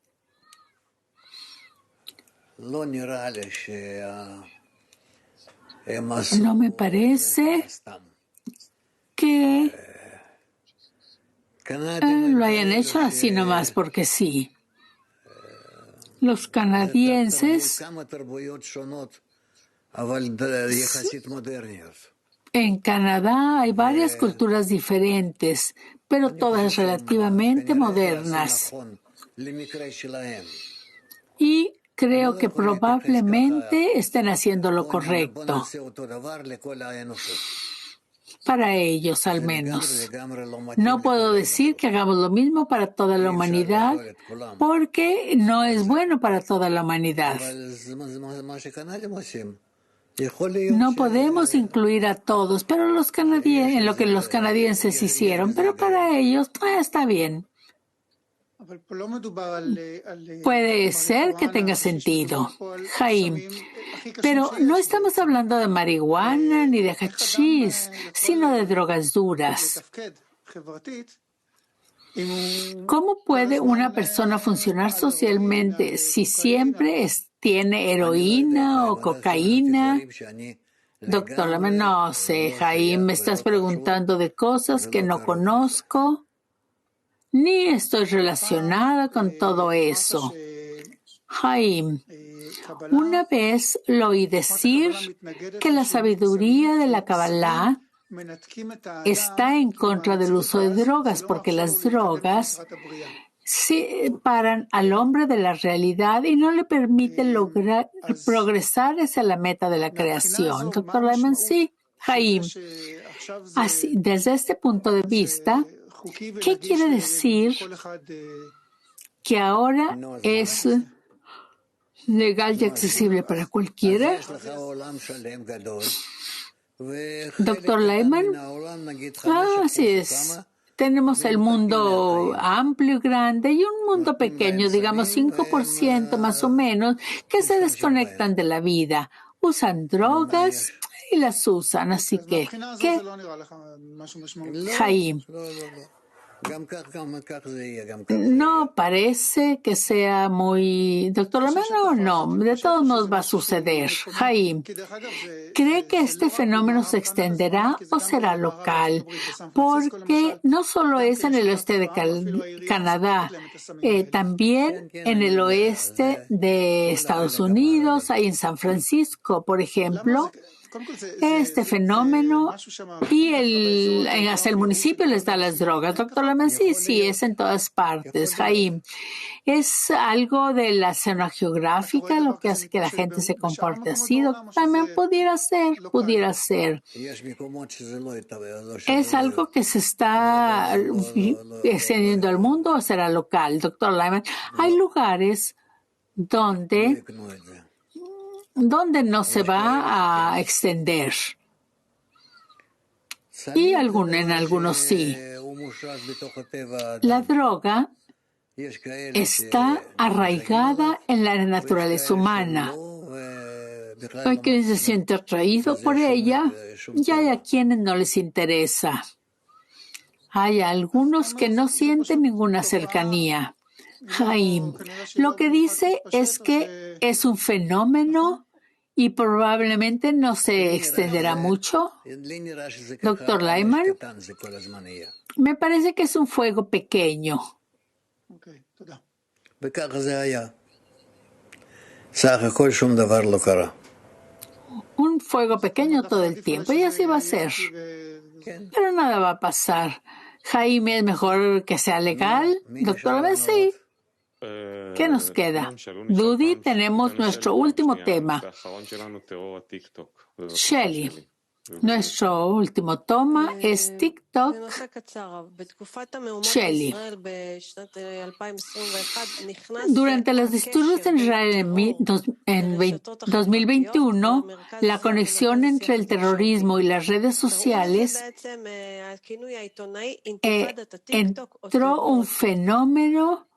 que lo hayan hecho así nomás porque sí. Los canadienses en Canadá hay varias culturas diferentes, pero todas relativamente modernas. Y creo que probablemente estén haciendo lo correcto. Para ellos, al menos. No puedo decir que hagamos lo mismo para toda la humanidad, porque no es bueno para toda la humanidad. No podemos incluir a todos, pero en lo que los canadienses hicieron, pero para ellos está bien. Puede ser que tenga sentido, Jaime, pero no estamos hablando de marihuana ni de hachís, sino de drogas duras. ¿Cómo puede una persona funcionar socialmente si siempre tiene heroína o cocaína? Doctor, no sé, Jaime, me estás preguntando de cosas que no conozco, ni estoy relacionada con todo eso. Jaime, una vez lo oí decir que la sabiduría de la Kabbalah está en contra del uso de drogas, porque las drogas separan al hombre de la realidad y no le permiten progresar hacia la meta de la creación. Doctor Lehman, sí, Jaime. Así, desde este punto de vista, ¿qué quiere decir que ahora es legal y accesible para cualquiera? Doctor Lehman, así es. Tenemos el mundo amplio y grande y un mundo pequeño, digamos 5% más o menos, que se desconectan de la vida. Usan drogas y las usan, así que, ¿qué? Jaime. No parece que sea muy... Doctor Lamano, no, de todos modos va a suceder. Jaime, ¿cree que este fenómeno se extenderá o será local? Porque no solo es en el oeste de Canadá, también en el oeste de Estados Unidos, ahí en San Francisco, por ejemplo. este fenómeno y hasta el municipio les da las drogas. Doctor Lyman, sí, es en todas partes. Haim, ¿es algo de la zona geográfica lo que hace que la gente se comporte así? También pudiera ser. ¿Es algo que se está extendiendo al mundo o será local? Doctor Lyman, hay lugares donde no se va a extender. Y en algunos sí. La droga está arraigada en la naturaleza humana. Hay quien se siente atraído por ella y hay a quienes no les interesa. Hay algunos que no sienten ninguna cercanía. Haim, lo que dice es que es un fenómeno y probablemente no se extenderá mucho. Doctor Lyman, me parece que es un fuego pequeño. Un fuego pequeño todo el tiempo y así va a ser. Pero nada va a pasar. Jaime, es mejor que sea legal. Doctor Lyman, sí. ¿Qué nos queda? Dudi, tenemos nuestro último tema. Shelly, nuestro último tema es TikTok. Shelly, durante los disturbios en Israel en 2021, la conexión entre el terrorismo y las redes sociales entró un fenómeno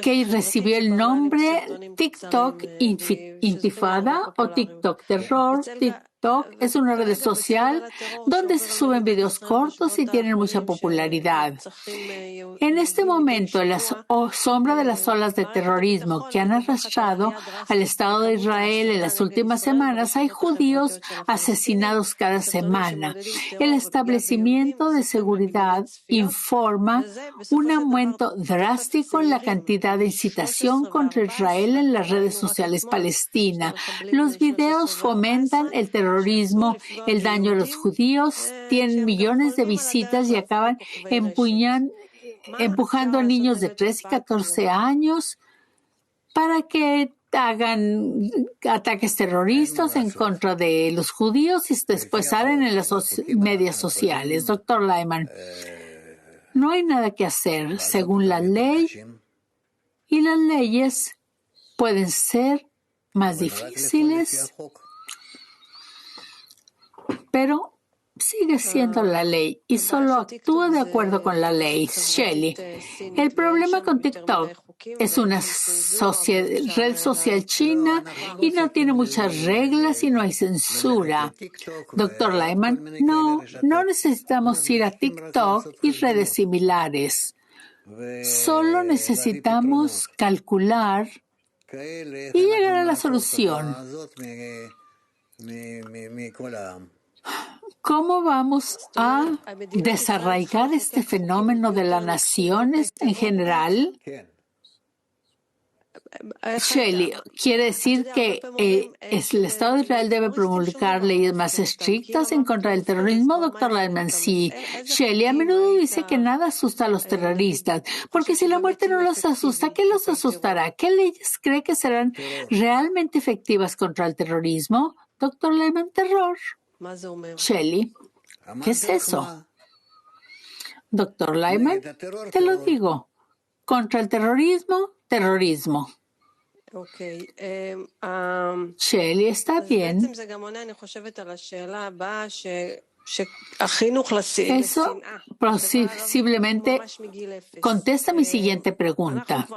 que recibió el nombre TikTok Intifada o TikTok Terror. TikTok es una red social donde se suben videos cortos y tienen mucha popularidad. En este momento, en la sombra de las olas de terrorismo que han arrastrado al Estado de Israel en las últimas semanas, hay judíos asesinados cada semana. El establecimiento de seguridad informa un aumento drástico en la cantidad de incitación contra Israel en las redes sociales palestinas. Los videos fomentan el terrorismo, el daño a los judíos, tienen millones de visitas y acaban empujando a niños de 13 y 14 años para que hagan ataques terroristas en contra de los judíos y después salen en las medias sociales. Doctor Lyman, no hay nada que hacer según la ley y las leyes pueden ser más difíciles, pero sigue siendo la ley y solo actúa de acuerdo con la ley. Shelly, el problema con TikTok es una red social china y no tiene muchas reglas y no hay censura. Doctor Lyman, no necesitamos ir a TikTok y redes similares. Solo necesitamos calcular y llegar a la solución. ¿Cómo vamos a desarraigar este fenómeno de las naciones en general? Shelly, quiere decir que el Estado de Israel debe promulgar leyes más estrictas en contra del terrorismo. Doctor Lyman, sí. Shelly a menudo dice que nada asusta a los terroristas, porque si la muerte no los asusta, ¿qué los asustará? ¿Qué leyes cree que serán realmente efectivas contra el terrorismo? Doctor Lyman, terror. Shelly, ¿qué es eso? Doctor Lyman, te lo digo. Contra el terrorismo, terrorismo. Shelly, está bien. Eso posiblemente contesta mi siguiente pregunta.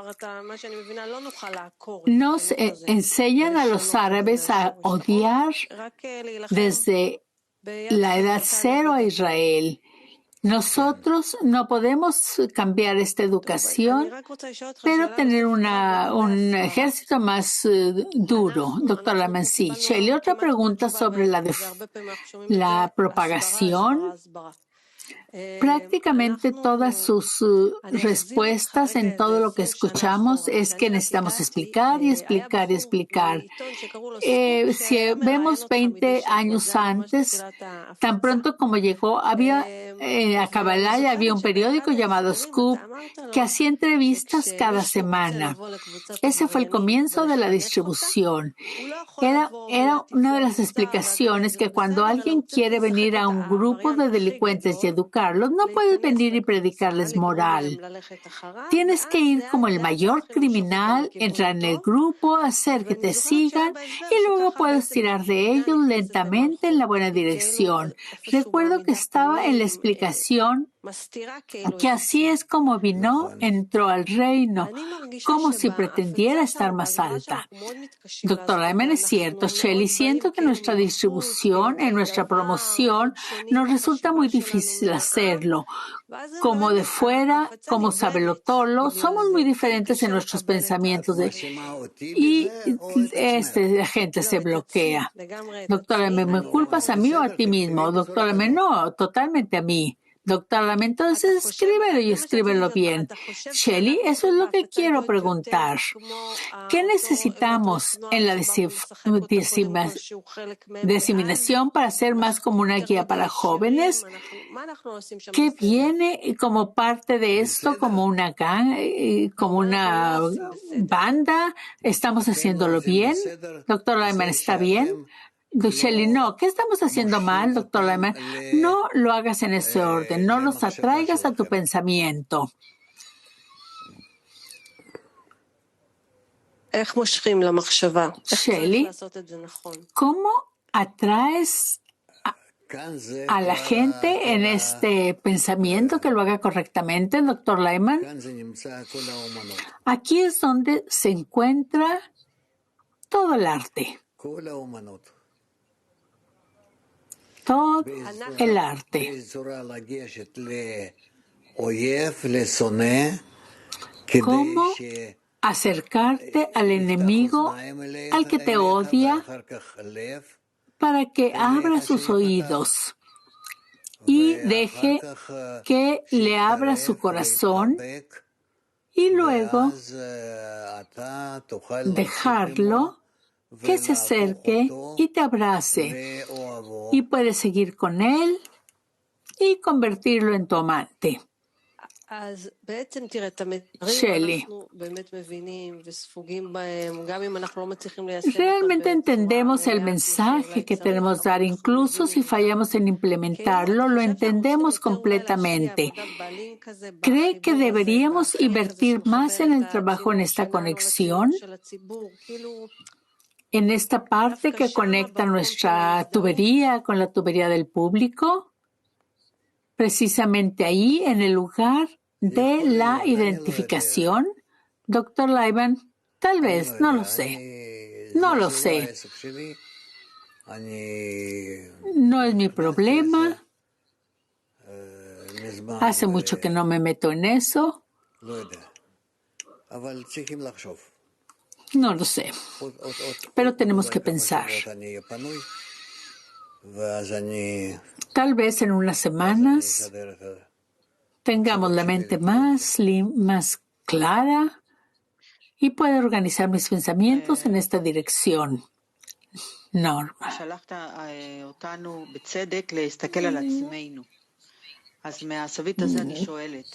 Nos enseñan a los árabes a odiar desde la edad cero a Israel. Nosotros no podemos cambiar esta educación, pero tener un ejército más duro. Doctor Lamancy, Shelly, otra pregunta sobre la propagación. Prácticamente todas sus respuestas en todo lo que escuchamos es que necesitamos explicar y explicar y explicar. Si vemos 20 años antes, tan pronto como llegó, había a Kabbalah había un periódico llamado Scoop que hacía entrevistas cada semana. Ese fue el comienzo de la distribución. Era una de las explicaciones que cuando alguien quiere venir a un grupo de delincuentes y educarlos, no puedes venir y predicarles moral. Tienes que ir como el mayor criminal, entrar en el grupo, hacer que te sigan y luego puedes tirar de ellos lentamente en la buena dirección. Recuerdo que estaba en la explicación que así es como vino, entró al reino, como si pretendiera estar más alta. Doctor Lyman, es cierto, Shelley, siento que nuestra distribución, en nuestra promoción, nos resulta muy difícil hacerlo. Como de fuera, como Sabelotolo, somos muy diferentes en nuestros pensamientos y la gente se bloquea. Doctora, ¿me culpas a mí o a ti mismo? Doctora, no, totalmente a mí. Doctora, entonces escríbelo y escríbelo bien. Shelley, eso es lo que quiero preguntar. ¿Qué necesitamos en la diseminación para ser más como una guía para jóvenes? ¿Qué viene como parte de esto, como una como una banda? ¿Estamos haciéndolo bien? Doctor Lyman, ¿está bien? Shelley, no. ¿Qué estamos haciendo mal, doctor Lyman? No lo hagas en ese orden. No los atraigas a tu pensamiento. Shelley, ¿cómo atraes a la gente en este pensamiento que lo haga correctamente, doctor Lyman? Aquí es donde se encuentra todo el arte. Todo el arte. ¿Cómo acercarte al enemigo, al que te odia, para que abra sus oídos y deje que le abra su corazón y luego dejarlo que se acerque y te abrace y puedes seguir con él y convertirlo en tu amante. Shelley, realmente entendemos el mensaje que tenemos que dar, incluso si fallamos en implementarlo, lo entendemos completamente. ¿Cree que deberíamos invertir más en el trabajo en esta conexión? En esta parte que conecta nuestra tubería con la tubería del público, precisamente ahí, en el lugar de la identificación, doctor Lyman, tal vez, no lo sé. No lo sé. No es mi problema. Hace mucho que no me meto en eso. No lo sé. Pero tenemos que pensar. Tal vez en unas semanas tengamos la mente más clara y pueda organizar mis pensamientos en esta dirección. Norma.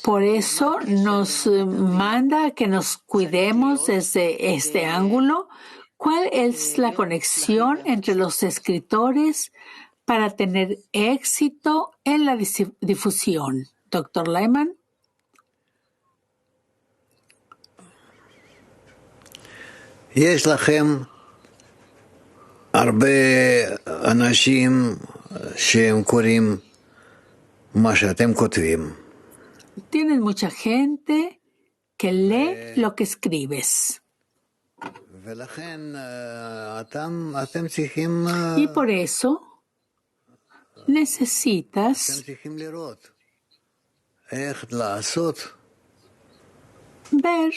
Por eso nos manda que nos cuidemos desde este ángulo. ¿Cuál es la conexión entre los escritores para tener éxito en la difusión? Doctor Lyman. יש לכם הרבה אנשים שהם קוראים מה שאתם כותבים. Tienes mucha gente que lee lo que escribes. ולכן אתם צריכים Y por eso necesitas לראות איך לעשות ver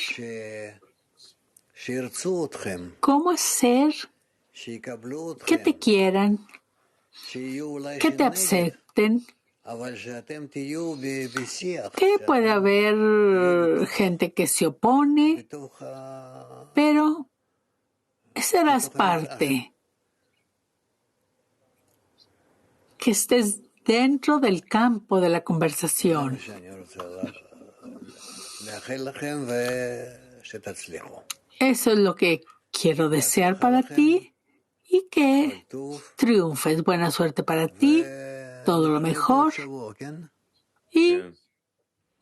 שירצו אתכם, cómo hacer שיקבלו que אתכם, te quieran, שיהיו אולי que te שנגד, acepten, Que puede haber gente que se opone, pero serás parte. Que estés dentro del campo de la conversación. Eso es lo que quiero desear para ti y que triunfes. Buena suerte para ti, todo lo mejor y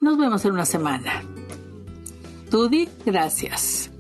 nos vemos en una semana. Dudi, gracias.